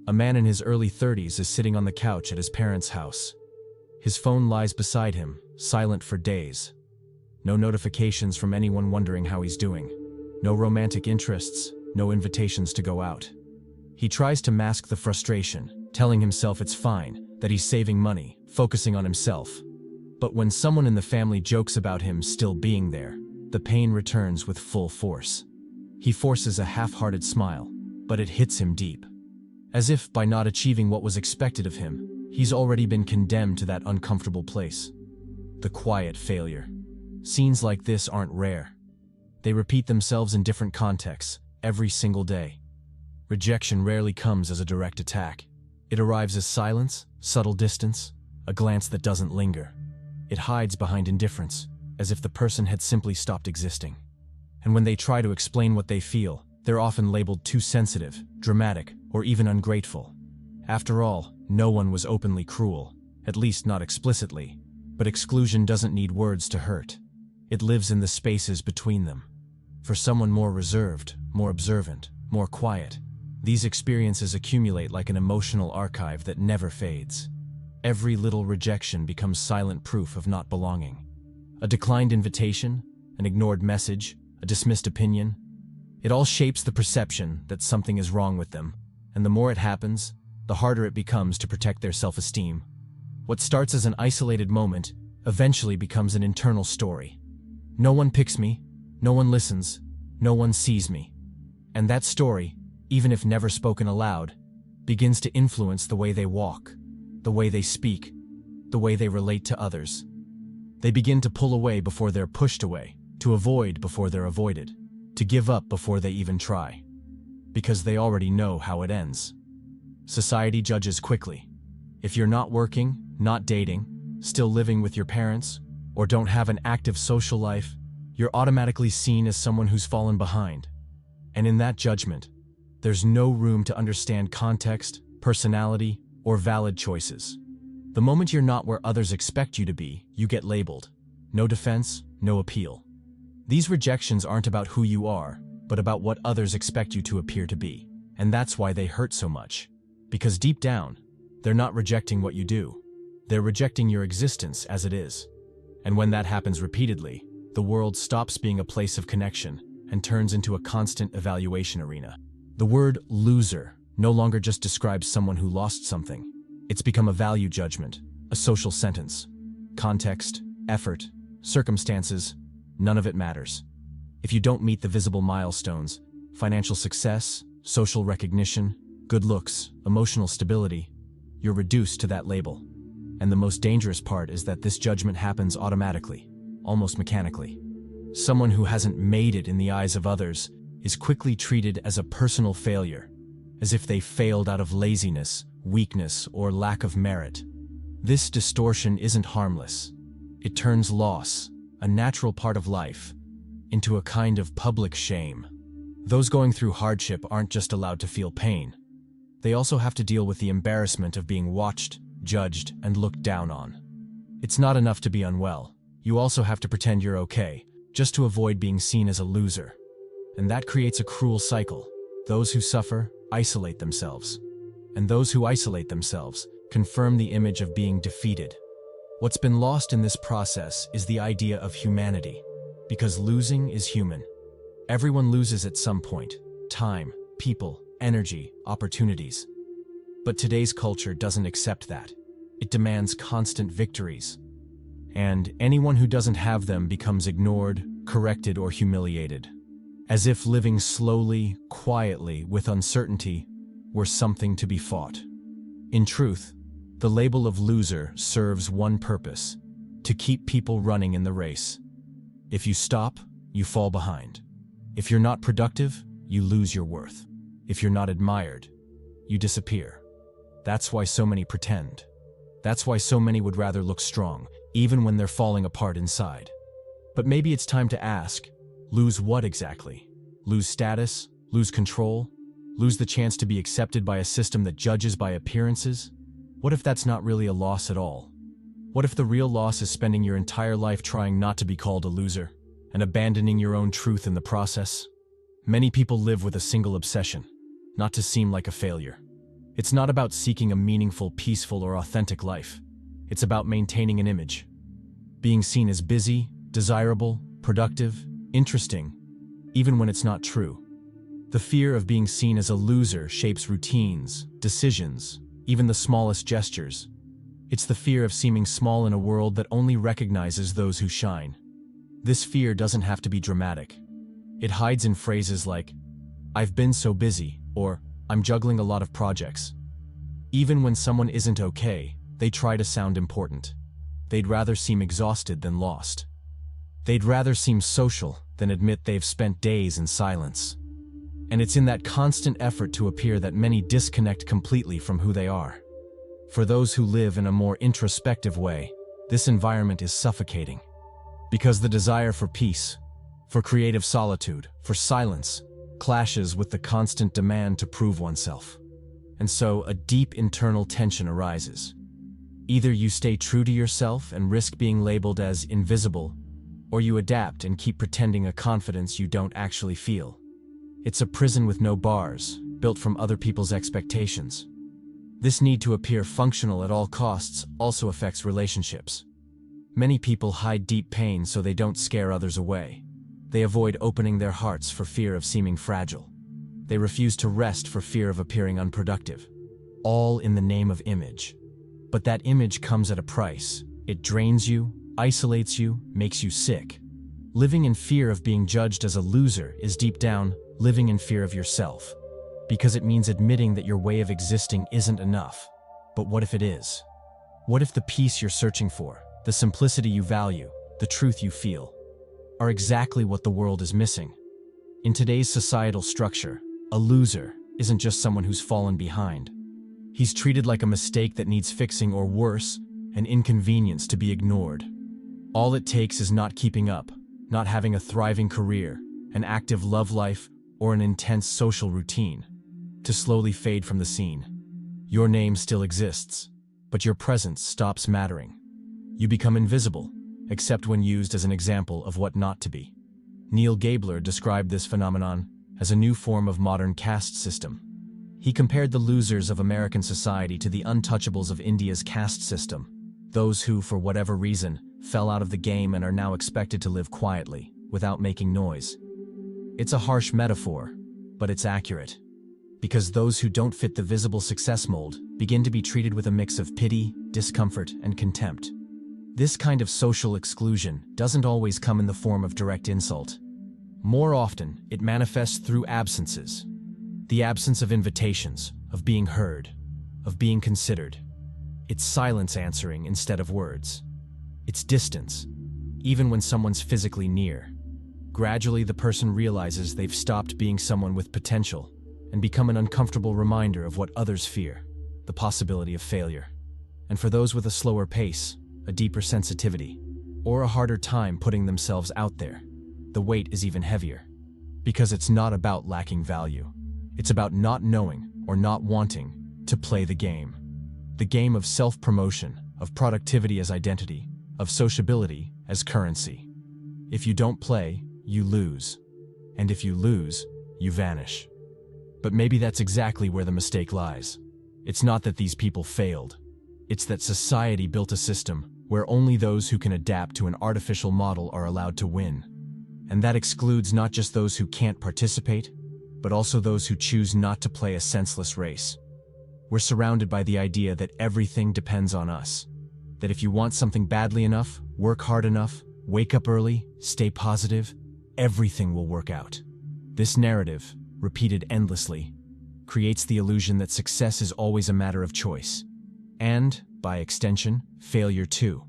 A man in his early 30s is sitting on the couch at his parents' house. His phone lies beside him, silent for days. No notifications from anyone wondering how he's doing. No romantic interests, no invitations to go out. He tries to mask the frustration, telling himself it's fine, that he's saving money, focusing on himself. But when someone in the family jokes about him still being there, the pain returns with full force. He forces a half-hearted smile, but it hits him deep. As if by not achieving what was expected of him, he's already been condemned to that uncomfortable place. The quiet failure. Scenes like this aren't rare. They repeat themselves in different contexts, every single day. Rejection rarely comes as a direct attack. It arrives as silence, subtle distance, a glance that doesn't linger. It hides behind indifference, as if the person had simply stopped existing. And when they try to explain what they feel, they're often labeled too sensitive, dramatic, or even ungrateful. After all, no one was openly cruel, at least not explicitly. But exclusion doesn't need words to hurt. It lives in the spaces between them. For someone more reserved, more observant, more quiet, these experiences accumulate like an emotional archive that never fades. Every little rejection becomes silent proof of not belonging. A declined invitation, an ignored message, a dismissed opinion. It all shapes the perception that something is wrong with them, and the more it happens, the harder it becomes to protect their self-esteem. What starts as an isolated moment eventually becomes an internal story. No one picks me, no one listens, no one sees me. And that story, even if never spoken aloud, begins to influence the way they walk, the way they speak, the way they relate to others. They begin to pull away before they're pushed away, to avoid before they're avoided, to give up before they even try. Because they already know how it ends. Society judges quickly. If you're not working, not dating, still living with your parents, or don't have an active social life, you're automatically seen as someone who's fallen behind. And in that judgment, there's no room to understand context, personality, or valid choices. The moment you're not where others expect you to be, you get labeled. No defense, no appeal. These rejections aren't about who you are, but about what others expect you to appear to be. And that's why they hurt so much. Because deep down, they're not rejecting what you do. They're rejecting your existence as it is. And when that happens repeatedly, the world stops being a place of connection and turns into a constant evaluation arena. The word loser no longer just describes someone who lost something. It's become a value judgment, a social sentence. Context, effort, circumstances, none of it matters. If you don't meet the visible milestones, financial success, social recognition, good looks, emotional stability, you're reduced to that label. And the most dangerous part is that this judgment happens automatically, almost mechanically. Someone who hasn't made it in the eyes of others is quickly treated as a personal failure, as if they failed out of laziness, weakness, or lack of merit. This distortion isn't harmless. It turns loss, a natural part of life, into a kind of public shame. Those going through hardship aren't just allowed to feel pain. They also have to deal with the embarrassment of being watched, judged, and looked down on. It's not enough to be unwell. You also have to pretend you're okay, just to avoid being seen as a loser. And that creates a cruel cycle. Those who suffer isolate themselves. And those who isolate themselves confirm the image of being defeated. What's been lost in this process is the idea of humanity. Because losing is human. Everyone loses at some point. Time, people, energy, opportunities. But today's culture doesn't accept that. It demands constant victories. And anyone who doesn't have them becomes ignored, corrected, or humiliated. As if living slowly, quietly, with uncertainty were something to be fought. In truth, the label of loser serves one purpose: to keep people running in the race. If you stop, you fall behind. If you're not productive, you lose your worth. If you're not admired, you disappear. That's why so many pretend. That's why so many would rather look strong, even when they're falling apart inside. But maybe it's time to ask, lose what exactly? Lose status? Lose control? Lose the chance to be accepted by a system that judges by appearances? What if that's not really a loss at all? What if the real loss is spending your entire life trying not to be called a loser, and abandoning your own truth in the process? Many people live with a single obsession: not to seem like a failure. It's not about seeking a meaningful, peaceful, or authentic life. It's about maintaining an image. Being seen as busy, desirable, productive, interesting, even when it's not true. The fear of being seen as a loser shapes routines, decisions, even the smallest gestures. It's the fear of seeming small in a world that only recognizes those who shine. This fear doesn't have to be dramatic. It hides in phrases like, "I've been so busy," or "I'm juggling a lot of projects." Even when someone isn't okay, they try to sound important. They'd rather seem exhausted than lost. They'd rather seem social than admit they've spent days in silence. And it's in that constant effort to appear that many disconnect completely from who they are. For those who live in a more introspective way, this environment is suffocating. Because the desire for peace, for creative solitude, for silence, clashes with the constant demand to prove oneself. And so a deep internal tension arises. Either you stay true to yourself and risk being labeled as invisible, or you adapt and keep pretending a confidence you don't actually feel. It's a prison with no bars, built from other people's expectations. This need to appear functional at all costs also affects relationships. Many people hide deep pain so they don't scare others away. They avoid opening their hearts for fear of seeming fragile. They refuse to rest for fear of appearing unproductive. All in the name of image. But that image comes at a price. It drains you, isolates you, makes you sick. Living in fear of being judged as a loser is deep down living in fear of yourself. Because it means admitting that your way of existing isn't enough. But what if it is? What if the peace you're searching for, the simplicity you value, the truth you feel, are exactly what the world is missing? In today's societal structure, a loser isn't just someone who's fallen behind. He's treated like a mistake that needs fixing, or worse, an inconvenience to be ignored. All it takes is not keeping up, not having a thriving career, an active love life, or an intense social routine, to slowly fade from the scene. Your name still exists, but your presence stops mattering. You become invisible, except when used as an example of what not to be. Neil Gabler described this phenomenon as a new form of modern caste system. He compared the losers of American society to the untouchables of India's caste system, those who, for whatever reason, fell out of the game and are now expected to live quietly, without making noise. It's a harsh metaphor, but it's accurate. Because those who don't fit the visible success mold begin to be treated with a mix of pity, discomfort, and contempt. This kind of social exclusion doesn't always come in the form of direct insult. More often, it manifests through absences. The absence of invitations, of being heard, of being considered. It's silence answering instead of words. It's distance, even when someone's physically near. Gradually, the person realizes they've stopped being someone with potential and become an uncomfortable reminder of what others fear, the possibility of failure. And for those with a slower pace, a deeper sensitivity, or a harder time putting themselves out there, the weight is even heavier. Because it's not about lacking value. It's about not knowing or not wanting to play the game. The game of self-promotion, of productivity as identity, of sociability as currency. If you don't play, you lose. And if you lose, you vanish. But maybe that's exactly where the mistake lies. It's not that these people failed. It's that society built a system where only those who can adapt to an artificial model are allowed to win. And that excludes not just those who can't participate, but also those who choose not to play a senseless race. We're surrounded by the idea that everything depends on us. That if you want something badly enough, work hard enough, wake up early, stay positive, everything will work out. This narrative, repeated endlessly, creates the illusion that success is always a matter of choice. And, by extension, failure too.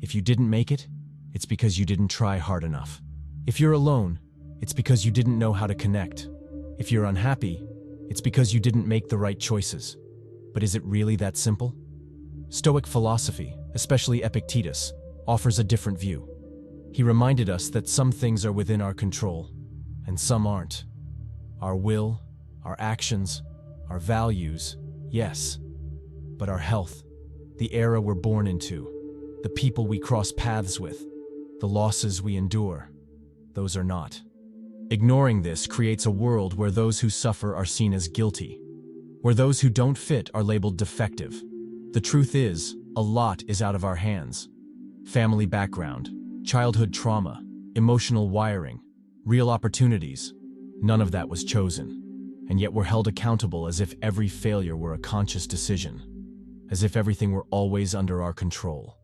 If you didn't make it, it's because you didn't try hard enough. If you're alone, it's because you didn't know how to connect. If you're unhappy, it's because you didn't make the right choices. But is it really that simple? Stoic philosophy, especially Epictetus, offers a different view. He reminded us that some things are within our control, and some aren't. Our will, our actions, our values, yes. But our health, the era we're born into, the people we cross paths with, the losses we endure, those are not. Ignoring this creates a world where those who suffer are seen as guilty, where those who don't fit are labeled defective. The truth is, a lot is out of our hands. Family background, childhood trauma, emotional wiring, real opportunities. None of that was chosen. And yet we're held accountable as if every failure were a conscious decision, as if everything were always under our control.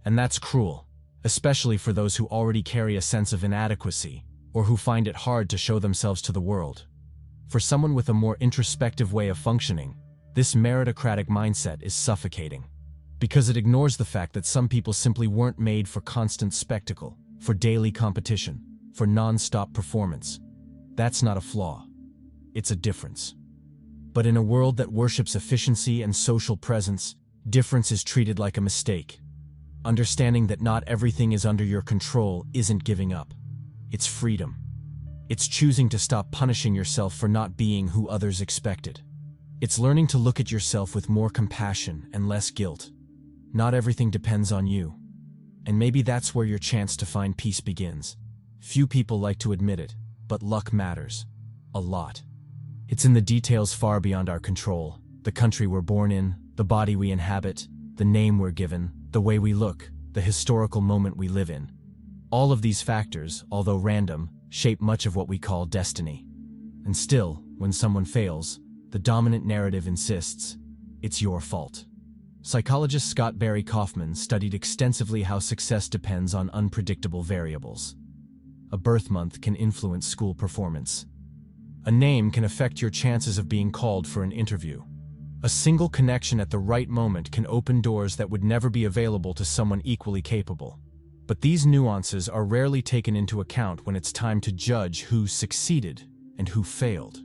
And that's cruel, especially for those who already carry a sense of inadequacy or who find it hard to show themselves to the world. For someone with a more introspective way of functioning, this meritocratic mindset is suffocating, because it ignores the fact that some people simply weren't made for constant spectacle, for daily competition, for non-stop performance. That's not a flaw. It's a difference. But in a world that worships efficiency and social presence, difference is treated like a mistake. Understanding that not everything is under your control isn't giving up. It's freedom. It's choosing to stop punishing yourself for not being who others expected. It's learning to look at yourself with more compassion and less guilt. Not everything depends on you. And maybe that's where your chance to find peace begins. Few people like to admit it, but luck matters. A lot. It's in the details far beyond our control. The country we're born in, the body we inhabit, the name we're given, the way we look, the historical moment we live in. All of these factors, although random, shape much of what we call destiny. And still, when someone fails, the dominant narrative insists, it's your fault. Psychologist Scott Barry Kaufman studied extensively how success depends on unpredictable variables. A birth month can influence school performance. A name can affect your chances of being called for an interview. A single connection at the right moment can open doors that would never be available to someone equally capable. But these nuances are rarely taken into account when it's time to judge who succeeded and who failed.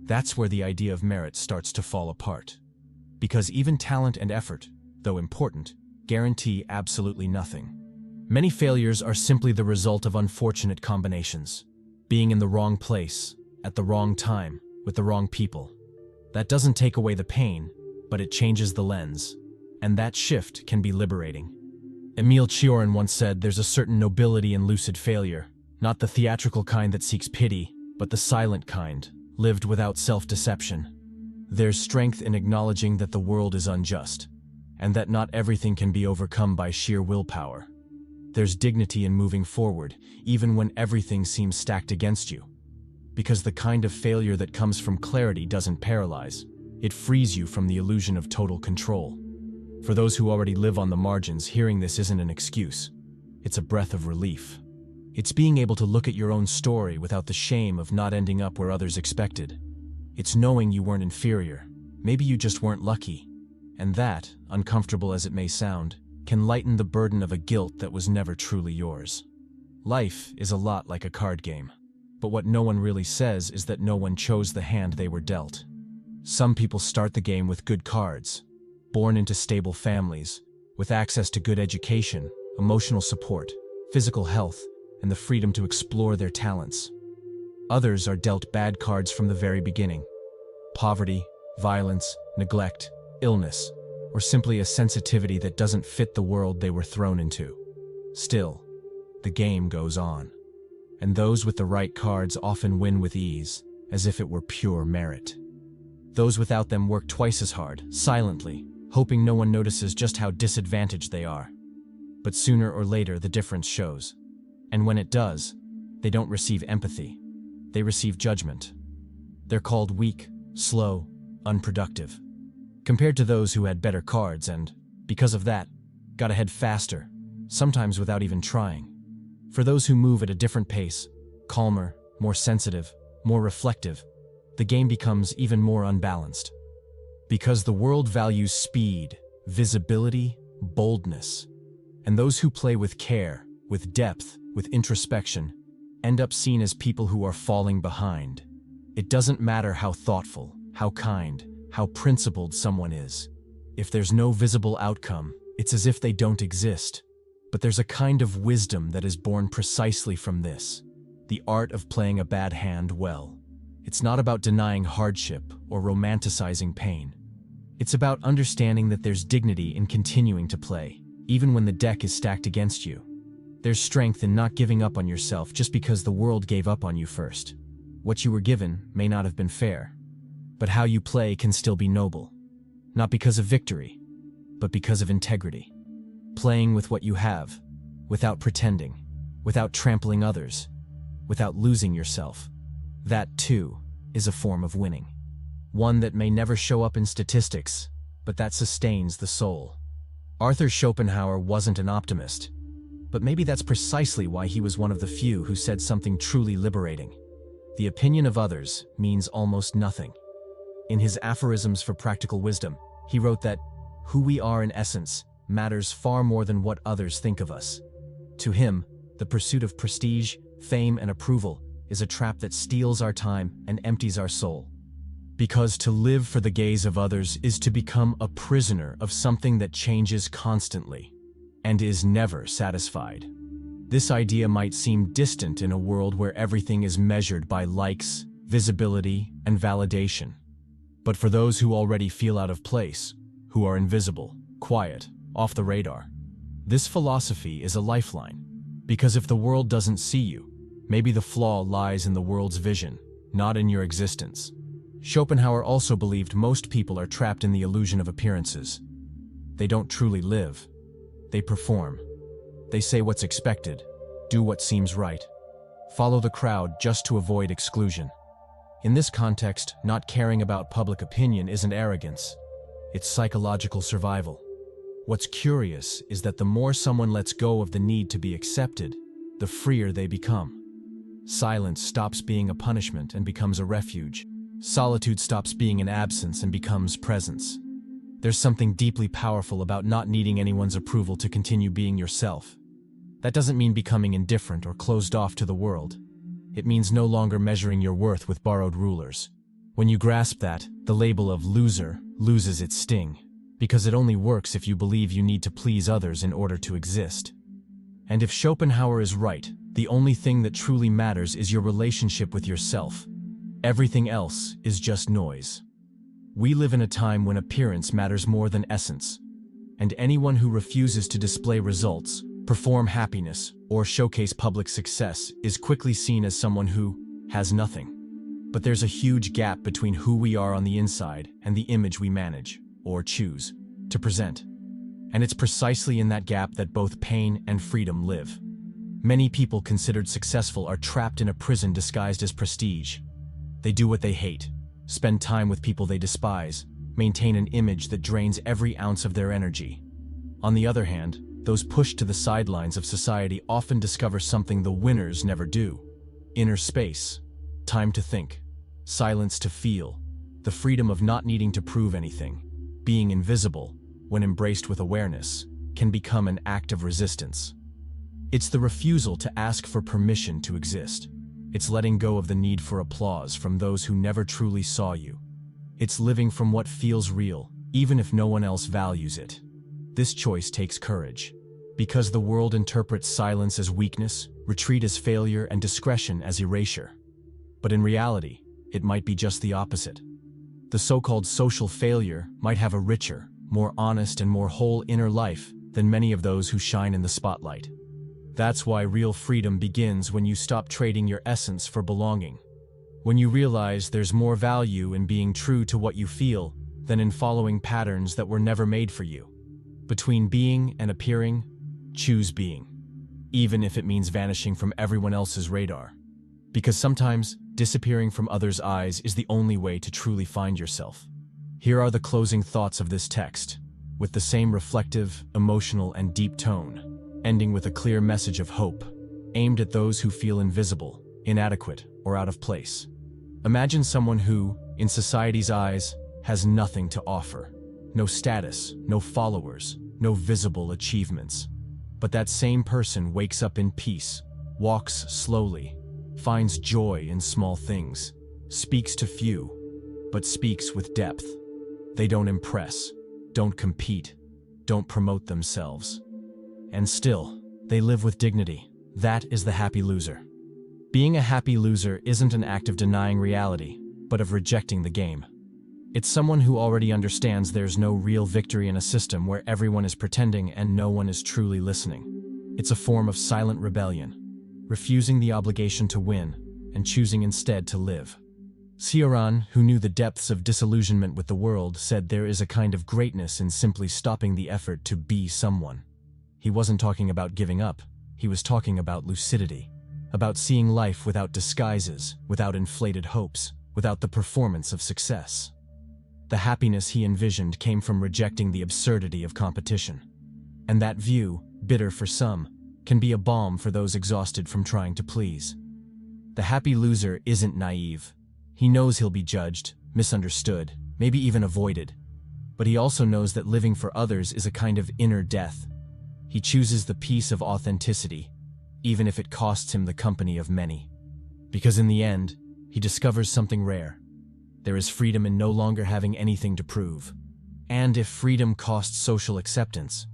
That's where the idea of merit starts to fall apart. Because even talent and effort, though important, guarantee absolutely nothing. Many failures are simply the result of unfortunate combinations. Being in the wrong place, at the wrong time, with the wrong people. That doesn't take away the pain, but it changes the lens. And that shift can be liberating. Emile Cioran once said there's a certain nobility in lucid failure, not the theatrical kind that seeks pity, but the silent kind, lived without self-deception. There's strength in acknowledging that the world is unjust, and that not everything can be overcome by sheer willpower. There's dignity in moving forward, even when everything seems stacked against you. Because the kind of failure that comes from clarity doesn't paralyze. It frees you from the illusion of total control. For those who already live on the margins, hearing this isn't an excuse. It's a breath of relief. It's being able to look at your own story without the shame of not ending up where others expected. It's knowing you weren't inferior. Maybe you just weren't lucky. And that, uncomfortable as it may sound, can lighten the burden of a guilt that was never truly yours. Life is a lot like a card game. But what no one really says is that no one chose the hand they were dealt. Some people start the game with good cards, born into stable families, with access to good education, emotional support, physical health, and the freedom to explore their talents. Others are dealt bad cards from the very beginning. Poverty, violence, neglect, illness, or simply a sensitivity that doesn't fit the world they were thrown into. Still, the game goes on. And those with the right cards often win with ease, as if it were pure merit. Those without them work twice as hard, silently, hoping no one notices just how disadvantaged they are. But sooner or later, the difference shows. And when it does, they don't receive empathy. They receive judgment. They're called weak, slow, unproductive, compared to those who had better cards and, because of that, got ahead faster, sometimes without even trying. For those who move at a different pace, calmer, more sensitive, more reflective, the game becomes even more unbalanced. Because the world values speed, visibility, boldness. And those who play with care, with depth, with introspection, end up seen as people who are falling behind. It doesn't matter how thoughtful, how kind, how principled someone is. If there's no visible outcome, it's as if they don't exist. But there's a kind of wisdom that is born precisely from this, the art of playing a bad hand well. It's not about denying hardship or romanticizing pain. It's about understanding that there's dignity in continuing to play, even when the deck is stacked against you. There's strength in not giving up on yourself just because the world gave up on you first. What you were given may not have been fair, But how you play can still be noble. Not because of victory, but because of integrity. Playing with what you have, without pretending, without trampling others, without losing yourself. That, too, is a form of winning. One that may never show up in statistics, but that sustains the soul. Arthur Schopenhauer wasn't an optimist, but maybe that's precisely why he was one of the few who said something truly liberating. The opinion of others means almost nothing. In his Aphorisms for Practical Wisdom, he wrote that, "Who we are in essence matters far more than what others think of us." To him, the pursuit of prestige, fame, and approval is a trap that steals our time and empties our soul. Because to live for the gaze of others is to become a prisoner of something that changes constantly and is never satisfied. This idea might seem distant in a world where everything is measured by likes, visibility, and validation. But for those who already feel out of place, who are invisible, quiet, off the radar, this philosophy is a lifeline. Because if the world doesn't see you, maybe the flaw lies in the world's vision, not in your existence. Schopenhauer also believed most people are trapped in the illusion of appearances. They don't truly live. They perform. They say what's expected, do what seems right, follow the crowd just to avoid exclusion. In this context, not caring about public opinion isn't arrogance. It's psychological survival. What's curious is that the more someone lets go of the need to be accepted, the freer they become. Silence stops being a punishment and becomes a refuge. Solitude stops being an absence and becomes presence. There's something deeply powerful about not needing anyone's approval to continue being yourself. That doesn't mean becoming indifferent or closed off to the world. It means no longer measuring your worth with borrowed rulers. When you grasp that, the label of loser loses its sting, because it only works if you believe you need to please others in order to exist. And if Schopenhauer is right, the only thing that truly matters is your relationship with yourself. Everything else is just noise. We live in a time when appearance matters more than essence, and anyone who refuses to display results, perform happiness, or showcase public success is quickly seen as someone who has nothing. But there's a huge gap between who we are on the inside and the image we manage, or choose, to present. And it's precisely in that gap that both pain and freedom live. Many people considered successful are trapped in a prison disguised as prestige. They do what they hate, spend time with people they despise, maintain an image that drains every ounce of their energy. On the other hand, those pushed to the sidelines of society often discover something the winners never do: inner space, time to think, silence to feel, the freedom of not needing to prove anything. Being invisible, when embraced with awareness, can become an act of resistance. It's the refusal to ask for permission to exist. It's letting go of the need for applause from those who never truly saw you. It's living from what feels real, even if no one else values it. This choice takes courage, because the world interprets silence as weakness, retreat as failure, and discretion as erasure. But in reality, it might be just the opposite. The so-called social failure might have a richer, more honest, and more whole inner life than many of those who shine in the spotlight. That's why real freedom begins when you stop trading your essence for belonging. When you realize there's more value in being true to what you feel than in following patterns that were never made for you. Between being and appearing, choose being, even if it means vanishing from everyone else's radar. Because sometimes, disappearing from others' eyes is the only way to truly find yourself. Here are the closing thoughts of this text, with the same reflective, emotional, and deep tone, ending with a clear message of hope, aimed at those who feel invisible, inadequate, or out of place. Imagine someone who, in society's eyes, has nothing to offer. No status, no followers, no visible achievements. But that same person wakes up in peace, walks slowly, finds joy in small things, speaks to few, but speaks with depth. They don't impress, don't compete, don't promote themselves. And still, they live with dignity. That is the happy loser. Being a happy loser isn't an act of denying reality, but of rejecting the game. It's someone who already understands there's no real victory in a system where everyone is pretending and no one is truly listening. It's a form of silent rebellion, refusing the obligation to win and choosing instead to live. Cioran, who knew the depths of disillusionment with the world, said there is a kind of greatness in simply stopping the effort to be someone. He wasn't talking about giving up, he was talking about lucidity, about seeing life without disguises, without inflated hopes, without the performance of success. The happiness he envisioned came from rejecting the absurdity of competition. And that view, bitter for some, can be a balm for those exhausted from trying to please. The happy loser isn't naive. He knows he'll be judged, misunderstood, maybe even avoided. But he also knows that living for others is a kind of inner death. He chooses the peace of authenticity, even if it costs him the company of many. Because in the end, he discovers something rare. There is freedom in no longer having anything to prove. And if freedom costs social acceptance,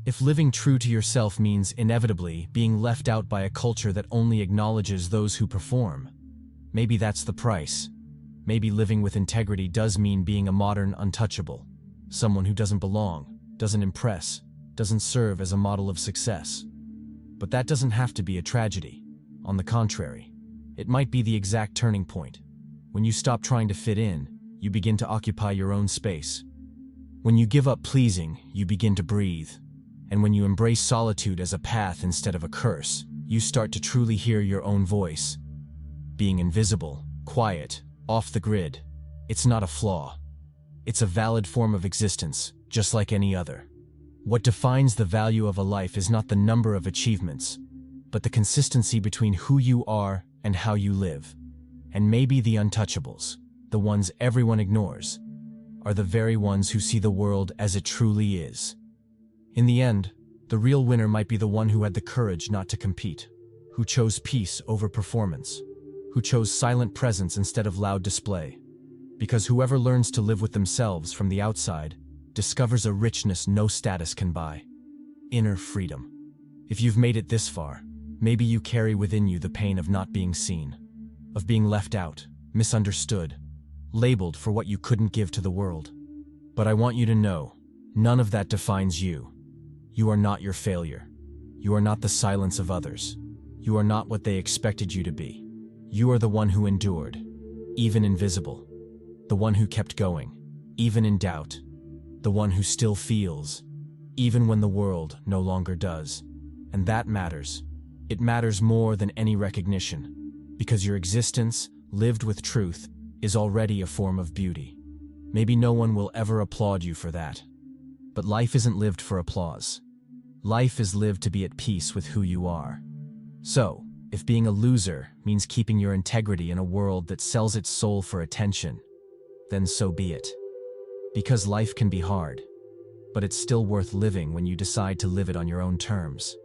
if living true to yourself means inevitably being left out by a culture that only acknowledges those who perform, maybe that's the price. Maybe living with integrity does mean being a modern untouchable, someone who doesn't belong, doesn't impress, doesn't serve as a model of success. But that doesn't have to be a tragedy. On the contrary, it might be the exact turning point. When you stop trying to fit in, you begin to occupy your own space. When you give up pleasing, you begin to breathe. And when you embrace solitude as a path instead of a curse, you start to truly hear your own voice. Being invisible, quiet, off the grid, it's not a flaw. It's a valid form of existence, just like any other. What defines the value of a life is not the number of achievements, but the consistency between who you are and how you live. And maybe the untouchables, the ones everyone ignores, are the very ones who see the world as it truly is. In the end, the real winner might be the one who had the courage not to compete, who chose peace over performance, who chose silent presence instead of loud display. Because whoever learns to live with themselves from the outside discovers a richness no status can buy. Inner freedom. If you've made it this far, maybe you carry within you the pain of not being seen, of being left out, misunderstood, labeled for what you couldn't give to the world. But I want you to know, none of that defines you. You are not your failure. You are not the silence of others. You are not what they expected you to be. You are the one who endured, even invisible. The one who kept going, even in doubt. The one who still feels, even when the world no longer does. And that matters. It matters more than any recognition, because your existence, lived with truth, is already a form of beauty. Maybe no one will ever applaud you for that. But life isn't lived for applause. Life is lived to be at peace with who you are. So, if being a loser means keeping your integrity in a world that sells its soul for attention, then so be it. Because life can be hard, but it's still worth living when you decide to live it on your own terms.